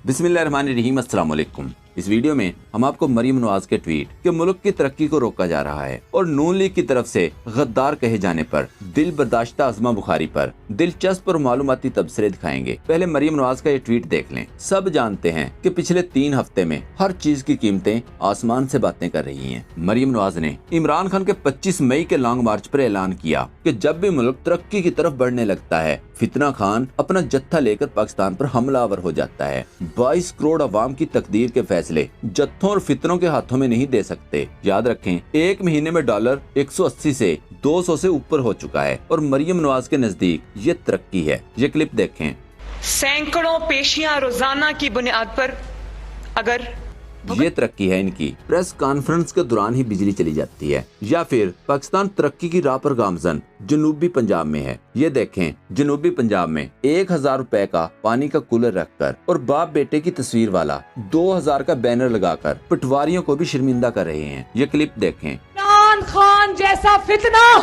बिस्मिल्लाहिर्रहमानिर्रहीम, अस्सलाम वालेकुम। इस वीडियो में हम आपको मरीम नवाज के ट्वीट कि मुल्क की तरक्की को रोका जा रहा है और नून लीग की तरफ से गद्दार कहे जाने पर दिल बर्दाश्ता अज़मा बुखारी पर दिलचस्प और मालूमाती तबसरे दिखाएंगे। पहले मरीम नवाज का ये ट्वीट देख लें। सब जानते हैं कि पिछले 3 हफ्ते में हर चीज की कीमतें आसमान से बातें कर रही हैं। मरीम नवाज ने इमरान खान के 25 मई के लॉन्ग मार्च पर ऐलान किया कि जब भी मुल्क तरक्की की तरफ बढ़ने लगता है, फितना खान अपना जत्था लेकर पाकिस्तान पर हमलावर हो जाता है। 22 करोड़ अवाम की तकदीर के फैसले जत्थों और फितरों के हाथों में नहीं दे सकते। याद रखें, 1 महीने में डॉलर 180 से 200 से ऊपर हो चुका है और मरीम नवाज के नजदीक ये तरक्की है। ये क्लिप देखें। सैकड़ों पेशियां रोजाना की बुनियाद पर अगर ये तरक्की है इनकी। प्रेस कॉन्फ्रेंस के दौरान ही बिजली चली जाती है। या फिर पाकिस्तान तरक्की की राह पर गामजन जनूबी पंजाब में है। ये देखें, जनूबी पंजाब में 1000 रुपए का पानी का कूलर रखकर और बाप बेटे की तस्वीर वाला 2000 का बैनर लगाकर पटवारियों को भी शर्मिंदा कर रहे हैं। ये क्लिप देखें। इमरान खान जैसा फितना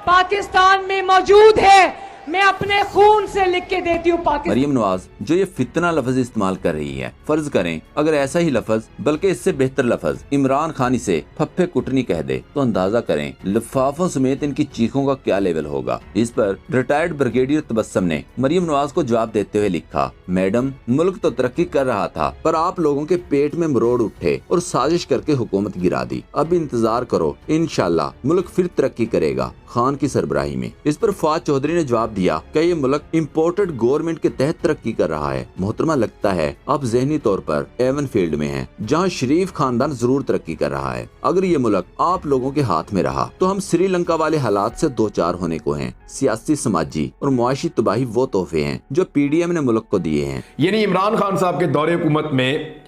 पाकिस्तान में मौजूद है, मैं अपने खून से लिख के देती हूँ। मरीम नवाज जो ये फितना लफ्ज इस्तेमाल कर रही है, फर्ज करें अगर ऐसा ही लफ्ज बल्कि इससे बेहतर लफ्ज इमरान खान इसे फप्पे कुटनी कह दे तो अंदाजा करें लिफाफों समेत इनकी चीखों का क्या लेवल होगा। इस पर रिटायर्ड ब्रिगेडियर तबस्सुम ने मरीम नवाज को जवाब देते हुए लिखा, मैडम, मुल्क तो तरक्की कर रहा था पर आप लोगों के पेट में मरोड़ उठे और साजिश करके हुकूमत गिरा दी। अब इंतजार करो, इंशाल्लाह मुल्क फिर तरक्की करेगा खान की सरबराही में। इस पर फवाद चौधरी ने जवाब दिया कि ये मुल्क इम्पोर्टेड गवर्नमेंट के तहत तरक्की कर रहा है। मोहतरमा, लगता है आप ज़हनी तौर पर एवन फील्ड में हैं, जहां शरीफ खानदान जरूर तरक्की कर रहा है। अगर ये मुल्क आप लोगों के हाथ में रहा तो हम श्रीलंका वाले हालात से 2-4 होने को हैं। सियासी, समाजी और मुआशी तबाही वो तोहफे हैं जो PDM ने मुल्क को दिए हैं। यानी इमरान खान साहब के दौरे हुकूमत में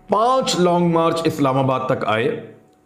5 लॉन्ग मार्च इस्लामाबाद तक आए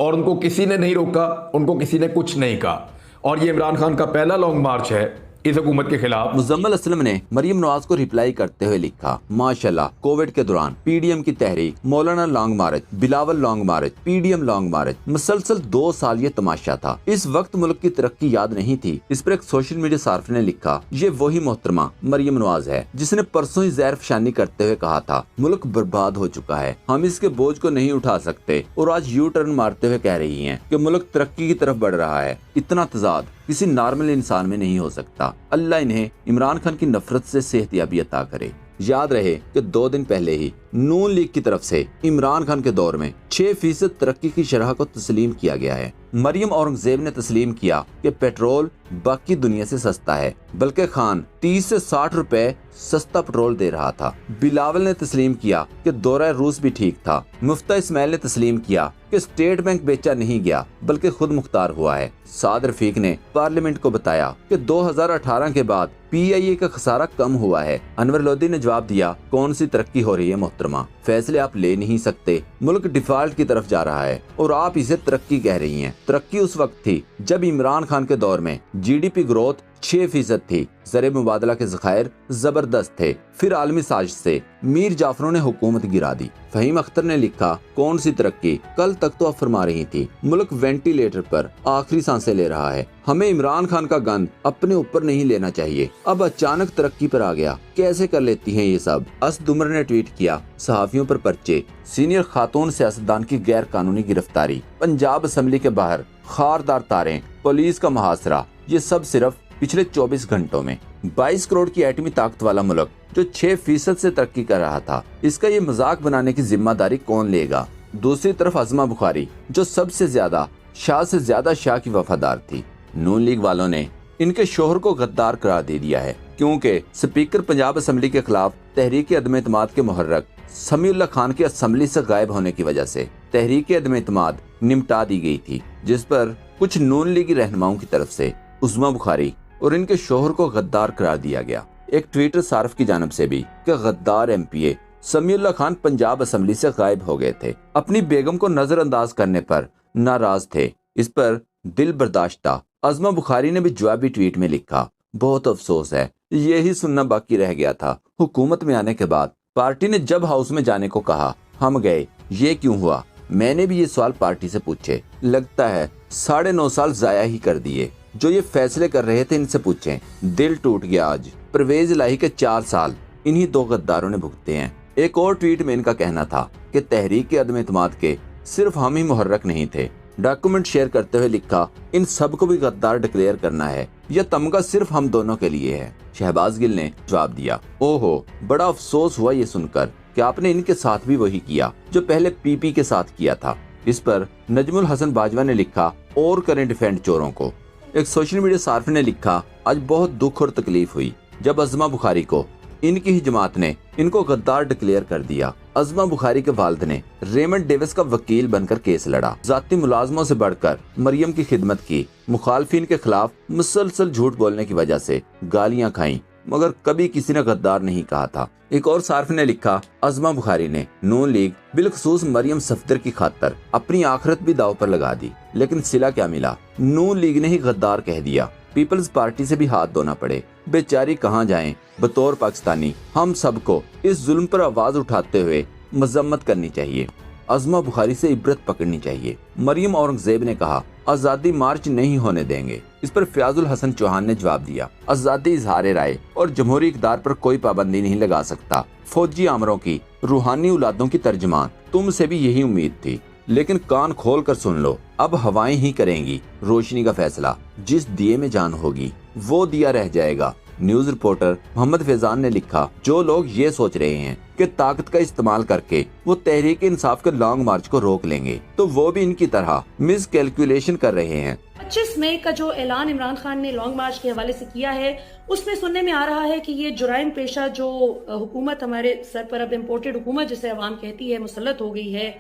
और उनको किसी ने नहीं रोका, उनको किसी ने कुछ नहीं कहा। और ये इमरान खान का पहला लॉन्ग मार्च है इस हुकूमत के खिलाफ। मुजम्मिल असलम ने मरीम नवाज को रिप्लाई करते हुए लिखा, माशाल्लाह, कोविड के दौरान PDM की तहरीक, मौलाना लॉन्ग मार्च, बिलावल लॉन्ग मार्च, PDM लॉन्ग मार्च, मुसलसल 2 साल ये तमाशा था। इस वक्त मुल्क की तरक्की याद नहीं थी। इस पर एक सोशल मीडिया सार्फ ने लिखा, ये वही मोहतरमा मरीम नवाज है जिसने परसों ही ज़हर फशानी करते हुए कहा था मुल्क बर्बाद हो चुका है, हम इसके बोझ को नहीं उठा सकते, और आज यू टर्न मारते हुए कह रही है कि मुल्क तरक्की की तरफ बढ़ रहा है। इतना तजाद किसी नॉर्मल इंसान में नहीं हो सकता। अल्लाह इन्हें इमरान खान की नफरत से सेहतियाबी अता करे। याद रहे कि 2 दिन पहले ही नून लीग की तरफ से इमरान खान के दौर में 6% तरक्की की शरह को तस्लीम किया गया है। मरियम औरंगजेब ने तस्लीम किया कि पेट्रोल बाकी दुनिया से सस्ता है, बल्कि खान 30 से 60 रुपए सस्ता पेट्रोल दे रहा था। बिलावल ने तस्लीम किया कि दौरा रूस भी ठीक था। मुफ्ता इस्माइल ने तस्लीम किया कि स्टेट बैंक बेचा नहीं गया बल्कि खुद मुख्तार हुआ है। साद रफीक ने पार्लियामेंट को बताया कि 2018 के बाद PIA का खसारा कम हुआ है। अनवर लोधी ने जवाब दिया, कौन सी तरक्की हो रही है मोहतरमा, फैसले आप ले नहीं सकते, मुल्क डिफॉल्ट की तरफ जा रहा है और आप इसे तरक्की कह रही हैं। तरक्की उस वक्त थी जब इमरान खान के दौर में GDP ग्रोथ 6% थी, ज़र मुबादला के ज़खायर जबरदस्त थे। फिर आलमी साजिश से मीर जाफरों ने हुकूमत गिरा दी। फहीम अख्तर ने लिखा, कौन सी तरक्की, कल तक तो आप फरमा रही थी मुल्क वेंटिलेटर पर आखिरी सांसें ले रहा है, हमें इमरान खान का गंद अपने ऊपर नहीं लेना चाहिए, अब अचानक तरक्की पर आ गया, कैसे कर लेती हैं ये सब। असद उमर ने ट्वीट किया, सहाफियों पर पर्चे, सीनियर खातून सियासतदान की गैर कानूनी गिरफ्तारी, पंजाब असम्बली के बाहर खारदार तारें, पुलिस का मुहासरा, ये सब सिर्फ पिछले 24 घंटों में। 22 करोड़ की एटमी ताकत वाला मुल्क जो 6% से तरक्की कर रहा था, इसका ये मजाक बनाने की जिम्मेदारी कौन लेगा। दूसरी तरफ अज़मा बुखारी जो सबसे ज्यादा शाह से ज्यादा शाह की वफादार थी। नून लीग वालों ने इनके शोहर को गद्दार करार दे दिया है, क्योंकि स्पीकर पंजाब असम्बली के खिलाफ तहरीक अदम एतमाद के मुहर्रक समीउल्लाह खान के असम्बली से गायब होने की वजह से तहरीक अदम एतमाद निपटा दी गई थी, जिस पर कुछ नून लीगी रहनुमाओं की तरफ से अज़मा बुखारी और इनके शोहर को गद्दार करार दिया गया। एक ट्विटर सार्फ की जानब से भी कि गद्दार MPA समीउल्लाह खान पंजाब असम्बली से गायब हो गए थे, अपनी बेगम को नजरअंदाज करने पर नाराज थे। इस पर दिल बर्दाश्ता अज़मा बुखारी ने भी जवाबी ट्वीट में लिखा, बहुत अफसोस है, यही सुनना बाकी रह गया था। हुकूमत में आने के बाद पार्टी ने जब हाउस में जाने को कहा हम गए, ये क्यों हुआ, मैंने भी ये सवाल पार्टी से पूछे। लगता है 9.5 साल जाया ही कर दिए। जो ये फैसले कर रहे थे इनसे पूछें, दिल टूट गया आज। परवेज इलाही के 4 साल इन्हीं 2 गद्दारों ने भुगते हैं। ایک اور ٹویٹ میں ان کا کہنا تھا کہ تحریک کے عدم اعتماد کے صرف ہم ہی محرک نہیں تھے۔ ڈاکومنٹ شیئر کرتے ہوئے لکھا، ان سب کو بھی غدار ڈکلیئر کرنا ہے، یہ تمغہ صرف ہم دونوں کے لیے ہے۔ شہباز گل نے جواب دیا، اوہو، بڑا افسوس ہوا یہ سن کر کہ آپ نے ان کے ساتھ بھی وہی کیا جو پہلے پی پی کے ساتھ کیا تھا۔ اس پر نجم الحسن باجوہ نے لکھا، اور کریں ڈیفینڈ چوروں کو۔ ایک سوشل میڈیا صارف نے لکھا، آج بہت دکھ اور تکلیف ہوئی جب عظمہ بخاری کو ان کی ہی جماعت نے ان کو غدار ڈکلیئر کر دیا۔ عظمہ بخاری کے والد نے ریمنڈ ڈیوس کا وکیل بن کر کیس لڑا، ذاتی ملازموں سے بڑھ کر مریم کی خدمت کی، مخالفین کے خلاف مسلسل جھوٹ بولنے کی وجہ سے گالیاں کھائیں، مگر کبھی کسی نے غدار نہیں کہا تھا۔ ایک اور صارف نے لکھا، عظمہ بخاری نے نون لیگ بالخصوص مریم صفدر کی خاطر اپنی آخرت بھی داؤ پر لگا دی، لیکن صلہ کیا ملا؟ نون لیگ نے ہی غدار کہہ دیا، پیپلز پارٹی سے بھی ہاتھ دھونا پڑے۔ بیچاری کہاں جائیں؟ بطور پاکستانی ہم سب کو اس ظلم پر آواز اٹھاتے ہوئے مذمت کرنی چاہیے، عظمہ بخاری سے عبرت پکڑنی چاہیے۔ مریم اورنگزیب نے کہا، آزادی مارچ نہیں ہونے دیں گے۔ اس پر فیاض الحسن چوہان نے جواب دیا، آزادی اظہار رائے اور جمہوری اقدار پر کوئی پابندی نہیں لگا سکتا۔ فوجی آمروں کی روحانی اولادوں کی ترجمان، تم سے بھی یہی امید تھی، لیکن کان کھول کر سن لو، اب ہوائیں ہی کریں گی روشنی کا فیصلہ۔ جس دیے میں جان ہوگی وہ دیا رہ جائے گا۔ نیوز رپورٹر محمد فیضان نے لکھا، جو لوگ یہ سوچ رہے ہیں کہ طاقت کا استعمال کر کے وہ تحریک انصاف کے لانگ مارچ کو روک لیں گے، تو وہ بھی ان کی طرح مس کیلکولیشن کر رہے ہیں۔ 25 مئی کا جو اعلان عمران خان نے لانگ مارچ کے حوالے سے کیا ہے، اس میں سننے میں آ رہا ہے کہ یہ جرائم پیشہ جو حکومت ہمارے سر پر اب امپورٹڈ حکومت جسے عوام کہتی ہے مسلط ہو گئی ہے،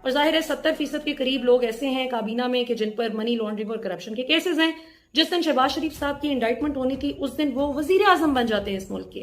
اور ظاہر ہے 70% کے قریب لوگ ایسے ہیں کابینہ میں کہ جن پر منی لانڈرنگ اور کرپشن کے کیسز ہیں۔ جس دن شہباز شریف صاحب کی انڈائٹمنٹ ہونی تھی اس دن وہ وزیر اعظم بن جاتے ہیں اس ملک کے۔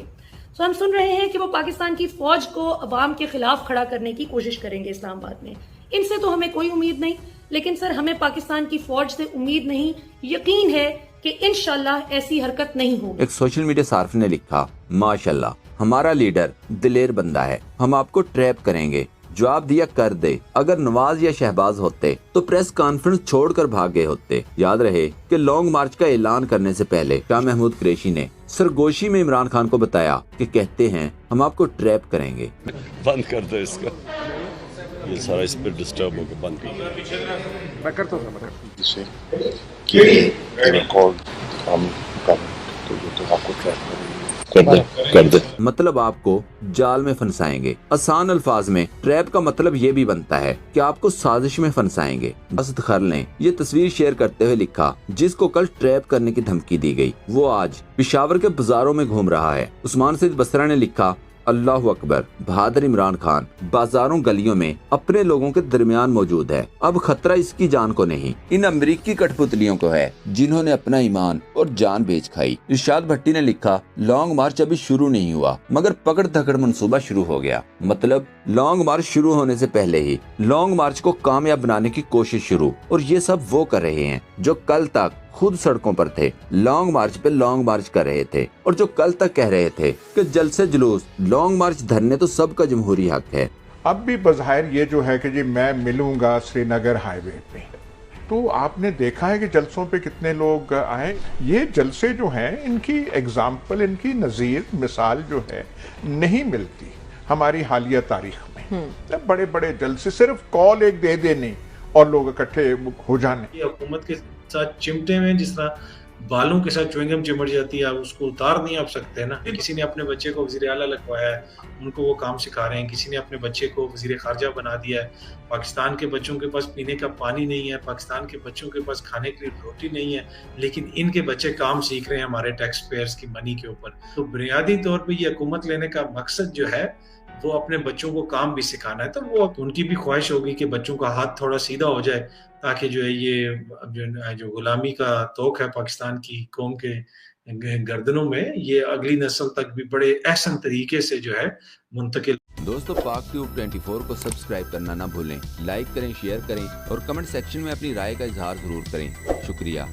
سو ہم سن رہے ہیں کہ وہ پاکستان کی فوج کو عوام کے خلاف کھڑا کرنے کی کوشش کریں گے اسلام آباد میں۔ ان سے تو ہمیں کوئی امید نہیں، لیکن سر ہمیں پاکستان کی فوج سے امید نہیں، یقین ہے کہ انشاءاللہ ایسی حرکت نہیں ہوگی۔ ایک سوشل میڈیا صارف نے لکھا، ماشاءاللہ ہمارا لیڈر دلیر بندہ ہے، ہم آپ کو ٹریپ کریں گے۔ جواب دیا، کر دے۔ اگر نواز یا شہباز ہوتے تو پریس کانفرنس چھوڑ کر بھاگ گئے ہوتے۔ یاد رہے کہ لانگ مارچ کا اعلان کرنے سے پہلے شاہ محمود قریشی نے سرگوشی میں عمران خان کو بتایا کہ کہتے ہیں ہم آپ کو ٹریپ کریں گے۔ بند کر دو اس کا، یہ سارا اس پہ ڈسٹرب ہو کے بند کر دو۔ مطلب آپ کو جال میں پھنسائیں گے۔ آسان الفاظ میں ٹریپ کا مطلب یہ بھی بنتا ہے کہ آپ کو سازش میں پھنسائیں گے۔ اسد خر نے یہ تصویر شیئر کرتے ہوئے لکھا، جس کو کل ٹریپ کرنے کی دھمکی دی گئی وہ آج پشاور کے بازاروں میں گھوم رہا ہے۔ عثمان سید بصرہ نے لکھا، اللہ اکبر، بہادر عمران خان بازاروں گلیوں میں اپنے لوگوں کے درمیان موجود ہے۔ اب خطرہ اس کی جان کو نہیں، ان امریکی کٹ پتلیوں کو ہے جنہوں نے اپنا ایمان اور جان بیچ کھائی۔ ارشاد بھٹی نے لکھا، لانگ مارچ ابھی شروع نہیں ہوا مگر پکڑ دھکڑ منصوبہ شروع ہو گیا۔ مطلب لانگ مارچ شروع ہونے سے پہلے ہی لانگ مارچ کو کامیاب بنانے کی کوشش شروع، اور یہ سب وہ کر رہے ہیں جو کل تک خود سڑکوں پر تھے، لانگ مارچ پہ لانگ مارچ کر رہے تھے، اور جو کل تک کہہ رہے تھے کہ جلسے جلوس لانگ مارچ دھرنے تو سب کا جمہوری حق ہے۔ اب بھی بظاہر یہ جو ہے کہ جی میں ملوں گا سری نگر ہائی وے پہ، تو آپ نے دیکھا ہے کہ جلسوں پہ کتنے لوگ آئے۔ یہ جلسے جو ہیں ان کی ایگزامپل، ان کی نظیر مثال جو ہے نہیں ملتی ہماری حالیہ تاریخ میں۔ بڑے بڑے جلسے صرف کال ایک دے دینے اور لوگ اکٹھے ہو جانے۔ حکومت کے ساتھ چمٹے میں جس طرح بالوں کے ساتھ چوئنگم چمٹ جاتی ہے، آپ اس کو اتار نہیں آپ سکتے نا۔ کسی نے اپنے بچے کو وزیر اعلیٰ لگوایا ہے، ان کو وہ کام سکھا رہے ہیں، کسی نے اپنے بچے کو وزیر خارجہ بنا دیا ہے۔ پاکستان کے بچوں کے پاس پینے کا پانی نہیں ہے، پاکستان کے بچوں کے پاس کھانے کے لیے روٹی نہیں ہے، لیکن ان کے بچے کام سیکھ رہے ہیں ہمارے ٹیکس پیئرز کی منی کے اوپر۔ تو بنیادی طور پہ یہ حکومت لینے کا مقصد جو ہے وہ اپنے بچوں کو کام بھی سکھانا ہے۔ تو وہ ان کی بھی خواہش ہوگی کہ بچوں کا ہاتھ تھوڑا سیدھا ہو جائے، تاکہ جو ہے یہ جو غلامی کا توق ہے پاکستان کی قوم کے گردنوں میں، یہ اگلی نسل تک بھی بڑے احسن طریقے سے جو ہے منتقل۔ دوستو، پاک ٹیوب 24 کو سبسکرائب کرنا نہ بھولیں، لائک کریں، شیئر کریں اور کمنٹ سیکشن میں اپنی رائے کا اظہار ضرور کریں۔ شکریہ۔